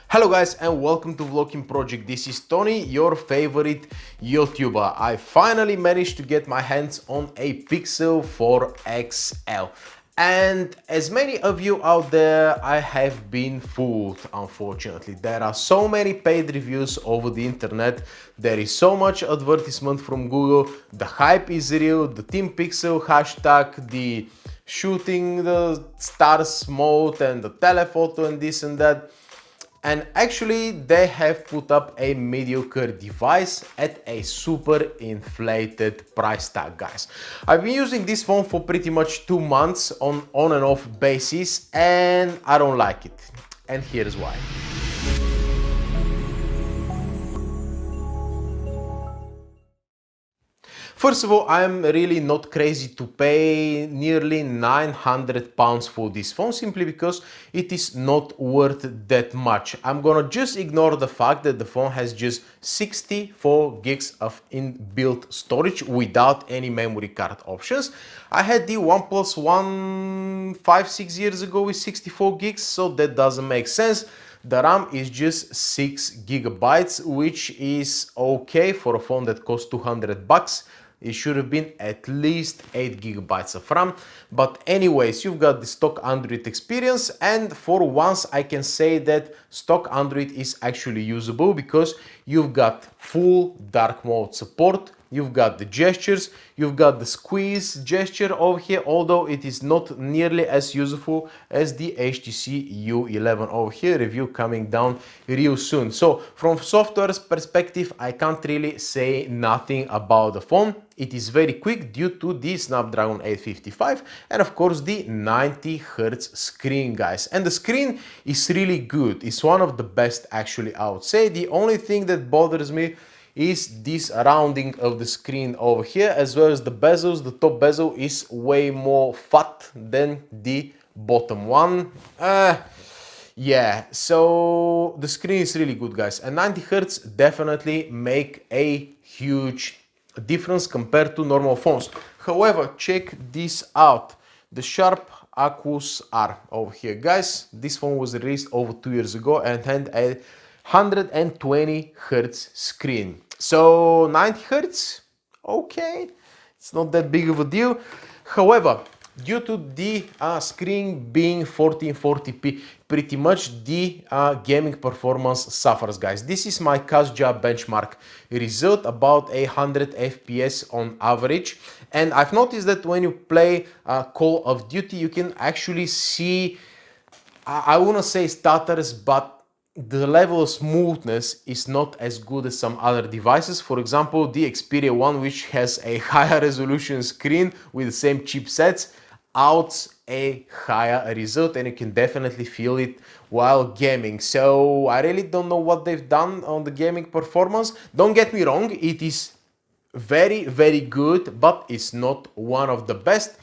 Hello guys and welcome to volokinproject. This is Tony, your favorite YouTuber. I finally managed to get my hands on a Pixel 4 XL. And as many of you out there, I have been fooled, unfortunately. There are so many paid reviews over the internet. There is so much advertisement from Google. The hype is real, the Team Pixel hashtag, the shooting the stars mode and the telephoto and this and that. And actually they have put up a mediocre device at a super inflated price tag, guys. I've been using this phone for pretty much 2 months on and off basis, and I don't like it. And here's why. First of all, I'm really not crazy to pay nearly £900 for this phone simply because it is not worth that much. I'm gonna just ignore the fact that the phone has just 64 gigs of inbuilt storage without any memory card options. I had the OnePlus One 5-6 years ago with 64 gigs, so that doesn't make sense. The RAM is just 6 gigabytes, which is okay for a phone that costs 200 bucks. It should have been at least 8 gigabytes of RAM. But anyways, you've got the stock Android experience, and for once I can say that stock Android is actually usable because you've got full dark mode support. You've got the gestures, you've got the squeeze gesture over here, although it is not nearly as useful as the HTC U11 over here, review coming down real soon. So from software's perspective, I can't really say nothing about the phone. It is very quick due to the Snapdragon 855 and of course the 90 Hz screen, guys. And the screen is really good. It's one of the best actually, I would say. The only thing that bothers me is this rounding of the screen over here, as well as the bezels. The top bezel is way more fat than the bottom one. Yeah, so the screen is really good, guys, and 90 Hz definitely make a huge difference compared to normal phones. However, check this out, the Sharp Aquos R over here, guys. This phone was released over 2 years ago and had a 120 Hz screen. So 90 Hz, okay, it's not that big of a deal. However, due to the screen being 1440p, pretty much the gaming performance suffers, guys. This is my CASJA benchmark result, about 100 FPS on average. And I've noticed that when you play Call of Duty, you can actually see, I wouldn't say stutters, but the level of smoothness is not as good as some other devices. For example, the Xperia One, which has a higher resolution screen with the same chipsets, outs a higher result, and you can definitely feel it while gaming. So I really don't know what they've done on the gaming performance. Don't get me wrong, it is very good, but it's not one of the best.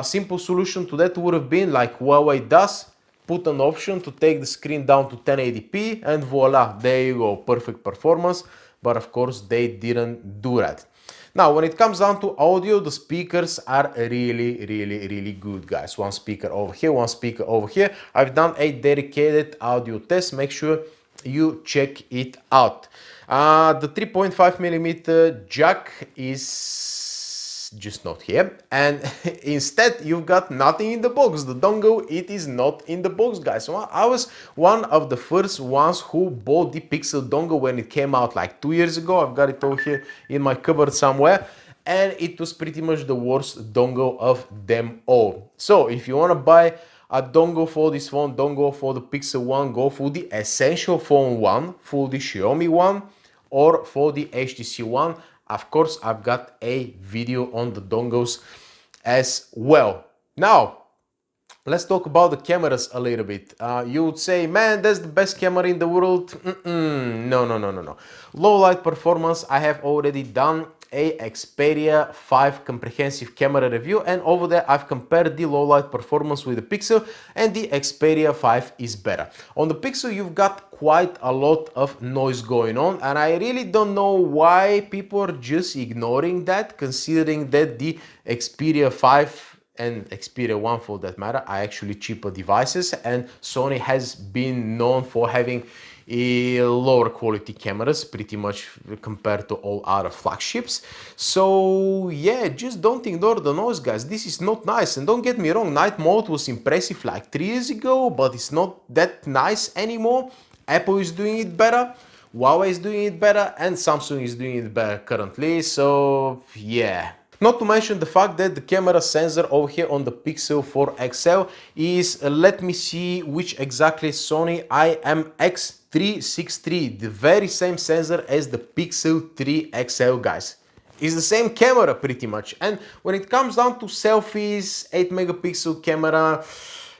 Simple solution to that would have been like Huawei does: put an option to take the screen down to 1080p, and voila, there you go, perfect performance. But of course they didn't do that. Now when it comes down to audio, the speakers are really good, guys. One speaker over here, one speaker over here. I've done a dedicated audio test, make sure you check it out. The 3.5mm jack is just not here, and instead you've got nothing in the box. The dongle, it is not in the box, guys. So I was one of the first ones who bought the Pixel dongle when it came out like 2 years ago. I've got it over here in my cupboard somewhere, and it was pretty much the worst dongle of them all. So if you want to buy a dongle for this phone, don't go for the Pixel One, go for the Essential Phone One, for the Xiaomi One, or for the HTC One. Of course, I've got a video on the dongles as well. Now, let's talk about the cameras a little bit. You would say, man, that's the best camera in the world. No. Low light performance, I have already done a Xperia 5 comprehensive camera review, and over there I've compared the low light performance with the Pixel, and the Xperia 5 is better. On the Pixel you've got quite a lot of noise going on, and I really don't know why people are just ignoring that, considering that the Xperia 5 and Xperia 1 for that matter are actually cheaper devices, and Sony has been known for having lower quality cameras pretty much compared to all other flagships. So yeah, just don't ignore the noise, guys. This is not nice, and don't get me wrong, night mode was impressive like 3 years ago, but it's not that nice anymore. Apple is doing it better, Huawei is doing it better, and Samsung is doing it better currently. So yeah, not to mention the fact that the camera sensor over here on the Pixel 4 XL is, let me see which exactly, Sony IMX363, the very same sensor as the Pixel 3 XL, guys. It's the same camera pretty much. And when it comes down to selfies, 8 megapixel camera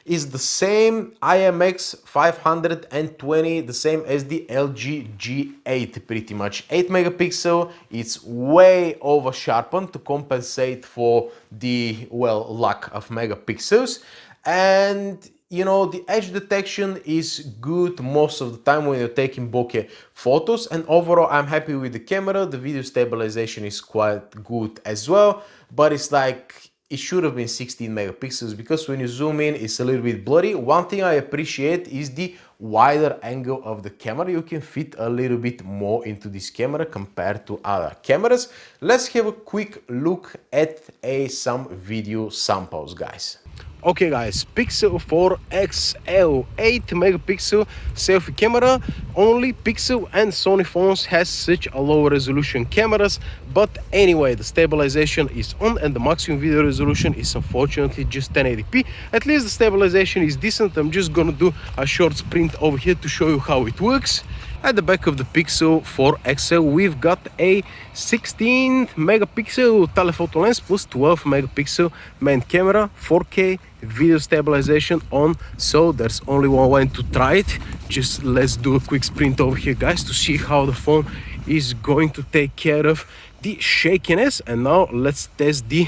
is the same IMX 520, the same as the LG G8 pretty much. 8 megapixel, it's way over sharpened to compensate for the, well, lack of megapixels. And you know, the edge detection is good most of the time when you're taking bokeh photos, and overall I'm happy with the camera. The video stabilization is quite good as well, but it's like it should have been 16 megapixels because when you zoom in it's a little bit blurry. One thing I appreciate is the wider angle of the camera. You can fit a little bit more into this camera compared to other cameras. Let's have a quick look at some video samples, guys. Okay guys, Pixel 4 XL 8 megapixel selfie camera. Only Pixel and Sony phones has such a low resolution cameras, but anyway, the stabilization is on and the maximum video resolution is unfortunately just 1080p. At least the stabilization is decent. I'm just gonna do a short sprint over here to show you how it works. At the back of the Pixel 4 XL, we've got a 16 megapixel telephoto lens plus 12 megapixel main camera, 4K video stabilization on, so there's only one way to try it. Just let's do a quick sprint over here, guys, to see how the phone is going to take care of the shakiness. And now let's test the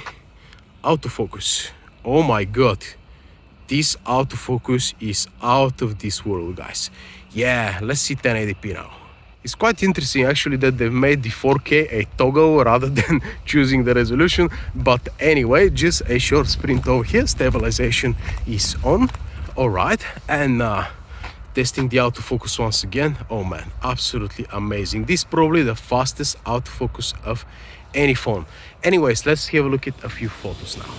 autofocus. Oh my god, this autofocus is out of this world, guys. Yeah, let's see 1080p now. It's quite interesting actually that they've made the 4K a toggle rather than choosing the resolution. But anyway, just a short sprint over here. Stabilization is on. Alright, and testing the autofocus once again. Oh man, absolutely amazing. This is probably the fastest autofocus of any phone. Anyways, let's have a look at a few photos now.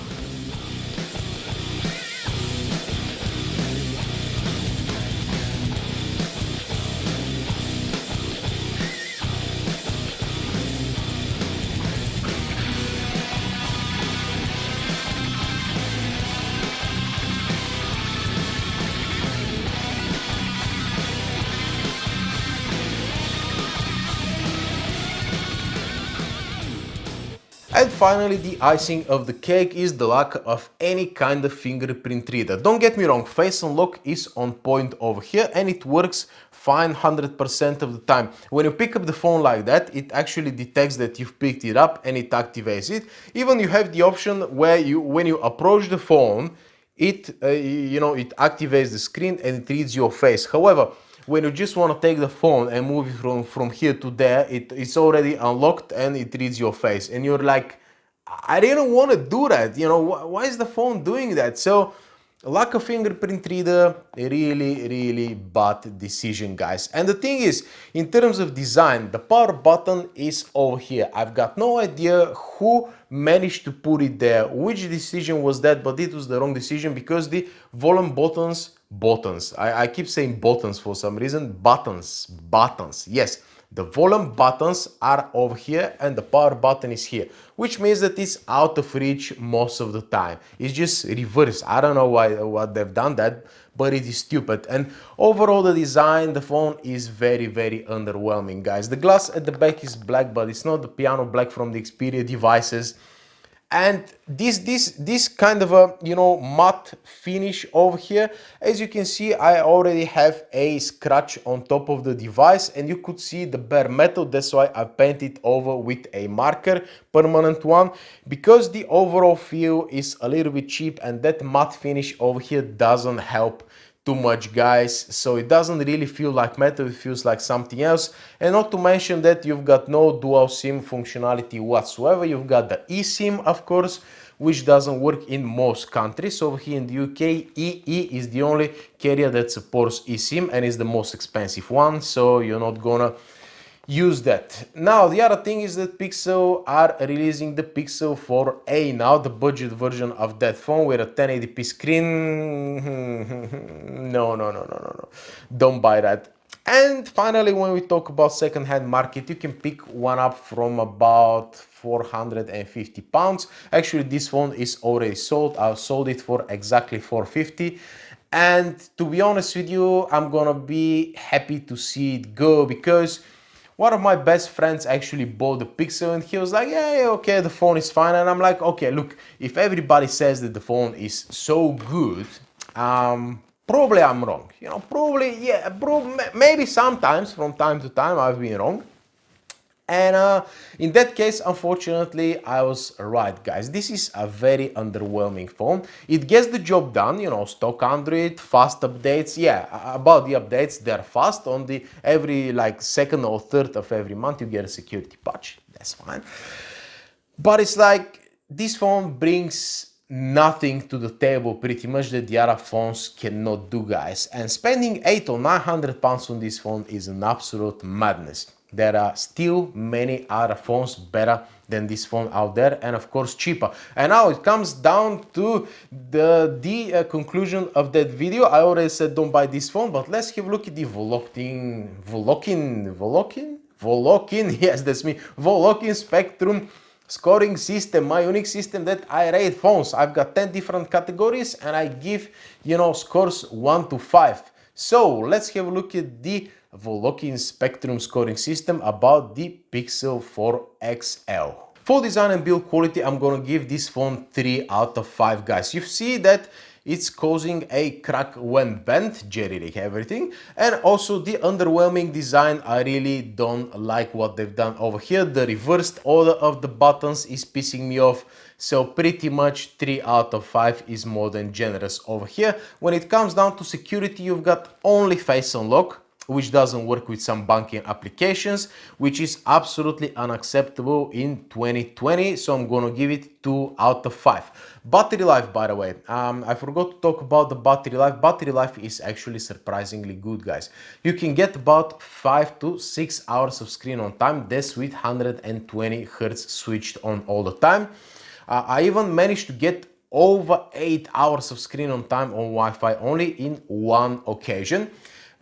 And finally, the icing of the cake is the lack of any kind of fingerprint reader. Don't get me wrong, face unlock is on point over here and it works fine 100% of the time. When you pick up the phone like that, it actually detects that you've picked it up and it activates it. Even you have the option where when you approach the phone, it it activates the screen and it reads your face. However, when you just want to take the phone and move it from here to there, it's already unlocked and it reads your face. And you're like, I didn't want to do that. You know, why is the phone doing that? So, lack of fingerprint reader, really bad decision, guys. And the thing is, in terms of design, the power button is over here. I've got no idea who managed to put it there, which decision was that, but it was the wrong decision because the volume buttons, I keep saying buttons for some reason, buttons, yes. The volume buttons are over here and the power button is here, which means that it's out of reach most of the time. It's just reversed. I don't know why they've done that, but it is stupid. And overall, the design, the phone is very underwhelming, guys. The glass at the back is black, but it's not the piano black from the Xperia devices. And this kind of a matte finish over here, as you can see, I already have a scratch on top of the device and you could see the bare metal. That's why I painted over with a marker, permanent one, because the overall feel is a little bit cheap and that matte finish over here doesn't help too much, guys. So it doesn't really feel like metal, it feels like something else. And not to mention that you've got no dual SIM functionality whatsoever. You've got the eSIM, of course, which doesn't work in most countries. Over here in the UK, EE is the only carrier that supports eSIM and is the most expensive one, so you're not gonna use that. Now the other thing is that Pixel are releasing the Pixel 4a now, the budget version of that phone with a 1080p screen. No, don't buy that. And finally, when we talk about second-hand market, you can pick one up from about £450. Actually, this phone is already sold. I sold it for exactly £450. And to be honest with you, I'm gonna be happy to see it go, because one of my best friends actually bought the Pixel and he was like, yeah, okay, the phone is fine. And I'm like, okay, look, if everybody says that the phone is so good, probably I'm wrong. You know, probably, yeah, maybe sometimes from time to time I've been wrong. And in that case, unfortunately, I was right, guys. This is a very underwhelming phone. It gets the job done, you know, stock Android, fast updates. Yeah, about the updates, they're fast. On the every like second or third of every month, you get a security patch. That's fine. But it's like this phone brings nothing to the table pretty much that the other phones cannot do, guys. And spending 800 or 900 pounds on this phone is an absolute madness. There are still many other phones better than this phone out there, and of course cheaper. And now it comes down to the conclusion of that video. I already said don't buy this phone, but let's have a look at the Volokin, yes, that's me, Volokin Spectrum scoring system, my unique system that I rate phones. I've got 10 different categories and I give, you know, scores 1 to 5. So let's have a look at the Volokin Spectrum scoring system about the Pixel 4 XL. For design and build quality, I'm gonna give this phone 3 out of 5, guys. You see that it's causing a crack when bent, jerry-rig everything, and also the underwhelming design. I really don't like what they've done over here. The reversed order of the buttons is pissing me off, so pretty much 3 out of 5 is more than generous over here. When it comes down to security, you've got only face unlock, which doesn't work with some banking applications, which is absolutely unacceptable in 2020, so I'm gonna give it 2 out of 5. Battery life, by the way, I forgot to talk about the battery life. Battery life is actually surprisingly good, guys. You can get about 5 to 6 hours of screen on time, that's with 120 Hz switched on all the time. I even managed to get over 8 hours of screen on time on Wi-Fi only in one occasion.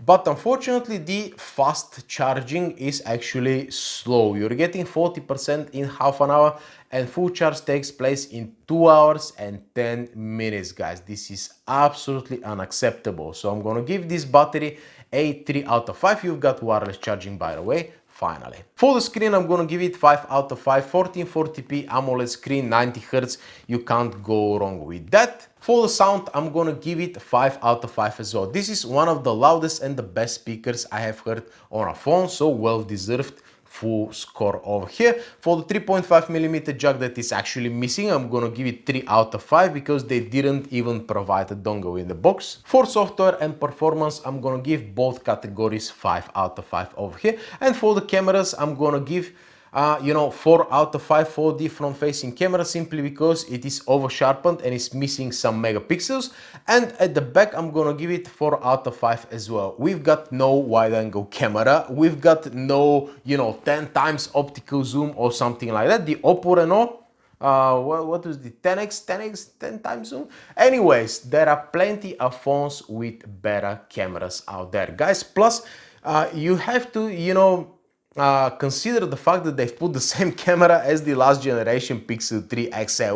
But unfortunately, the fast charging is actually slow. You're getting 40% in half an hour, and full charge takes place in 2 hours and 10 minutes, guys. This is absolutely unacceptable. So I'm gonna give this battery a 3 out of 5. You've got wireless charging, by the way. Finally, for the screen, I'm gonna give it 5 out of 5. 1440p AMOLED screen, 90 Hz. You can't go wrong with that. For the sound, I'm gonna give it 5 out of 5 as well. This is one of the loudest and the best speakers I have heard on a phone, so well deserved full score over here. For the 3.5mm jack that is actually missing, I'm gonna give it 3 out of 5 because they didn't even provide a dongle in the box. For software and performance, I'm gonna give both categories 5 out of 5 over here. And for the cameras, I'm gonna give 4 out of 5 for the front-facing camera, simply because it is over sharpened and it's missing some megapixels. And at the back, I'm gonna give it 4 out of 5 as well. We've got no wide-angle camera, we've got no 10 times optical zoom or something like that. The Oppo Reno, what was the 10 times zoom? Anyways, there are plenty of phones with better cameras out there, guys. Plus, you have to, consider the fact that they've put the same camera as the last generation Pixel 3 XL,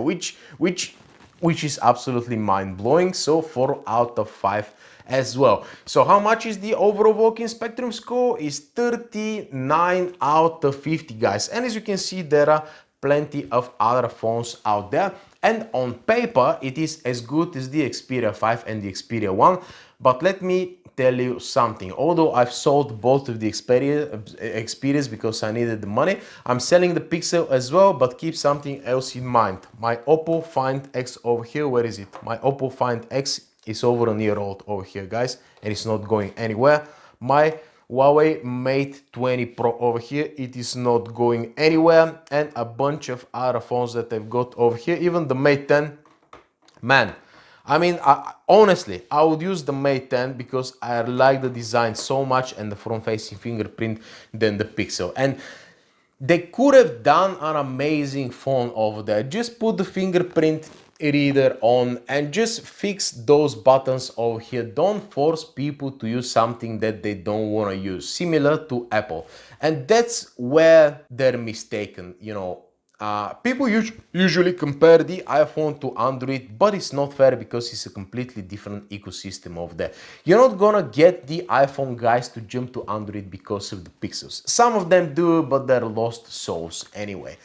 which is absolutely mind-blowing. So 4 out of 5 as well. So how much is the overall Volokin Spectrum score? Is 39 out of 50, guys. And as you can see, there are plenty of other phones out there, and on paper it is as good as the Xperia 5 and the Xperia 1. But let me tell you something. Although I've sold both of the Xperias because I needed the money, I'm selling the Pixel as well. But keep something else in mind. My Oppo Find X over here, where is it? My Oppo Find X is over a year old over here, guys, and it's not going anywhere. My Huawei Mate 20 Pro over here, it is not going anywhere, and a bunch of other phones that I've got over here, even the Mate 10. Man, I mean, honestly, I would use the Mate 10 because I like the design so much and the front-facing fingerprint than the Pixel. And they could have done an amazing phone over there. Just put the fingerprint reader on and just fix those buttons over here. Don't force people to use something that they don't want to use, similar to Apple. And that's where they're mistaken, you know. People usually compare the iPhone to Android, but it's not fair because it's a completely different ecosystem over there. You're not gonna get the iPhone guys to jump to Android because of the pixels. Some of them do, but they're lost souls anyway.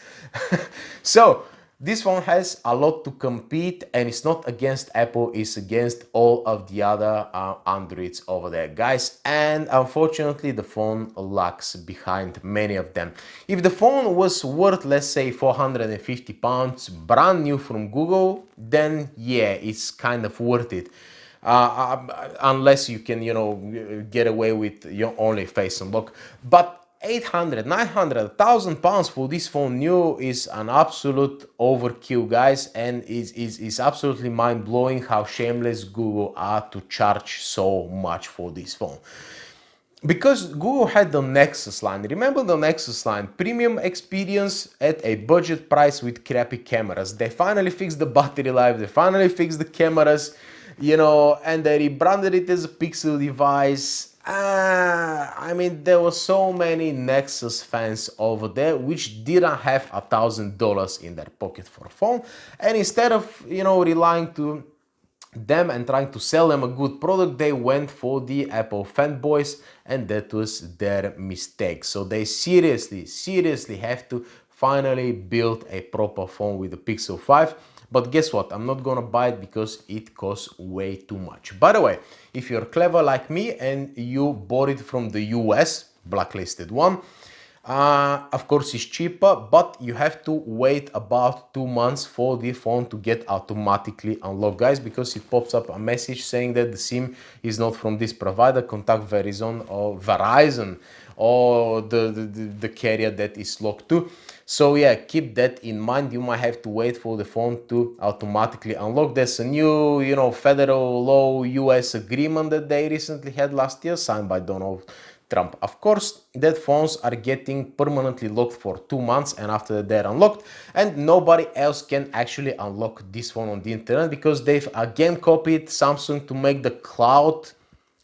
So this phone has a lot to compete, and it's not against Apple, it's against all of the other Androids over there, guys. And unfortunately, the phone lags behind many of them. If the phone was worth, let's say, 450 pounds, brand new from Google, then yeah, it's kind of worth it. Unless you can, you know, get away with your only face unlock. But 800, 900, 1,000 pounds for this phone new is an absolute overkill, guys, and is absolutely mind-blowing how shameless Google are to charge so much for this phone. Because Google had the Nexus line, remember the Nexus line, premium experience at a budget price with crappy cameras. They finally fixed the battery life, they finally fixed the cameras, you know, and they rebranded it as a Pixel device. I mean, there were so many Nexus fans over there which didn't have $1,000 in their pocket for a phone, and instead of, you know, relying to them and trying to sell them a good product, they went for the Apple fanboys, and that was their mistake. So they seriously have to finally build a proper phone with the Pixel 5. But guess what? I'm not gonna buy it because it costs way too much. By the way, if you're clever like me and you bought it from the US, blacklisted one, of course it's cheaper, but you have to wait about 2 months for the phone to get automatically unlocked, guys, because it pops up a message saying that the SIM is not from this provider, contact Verizon or the carrier that is locked to. So yeah, keep that in mind. You might have to wait for the phone to automatically unlock. There's a new, you know, federal law US agreement that they recently had last year, signed by Donald Trump. Of course, that phones are getting permanently locked for 2 months, and after that they're unlocked, and nobody else can actually unlock this phone on the internet because they've again copied Samsung to make the cloud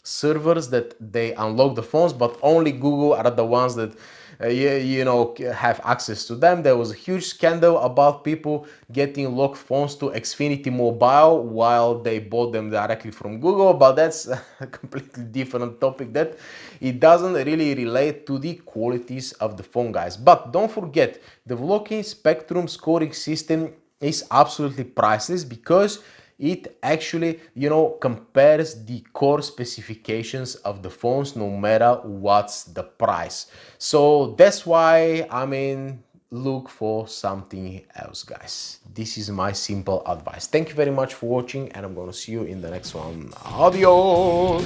servers that they unlock the phones, but only Google are the ones that you know, have access to them. There was a huge scandal about people getting locked phones to Xfinity Mobile while they bought them directly from Google, but that's a completely different topic that it doesn't really relate to the qualities of the phone, guys. But don't forget, the Volokin Spectrum scoring system is absolutely priceless because it actually, you know, compares the core specifications of the phones no matter what's the price. So that's why, I mean, look for something else, guys. This is my simple advice. Thank you very much for watching, and I'm gonna see you in the next one. Adios.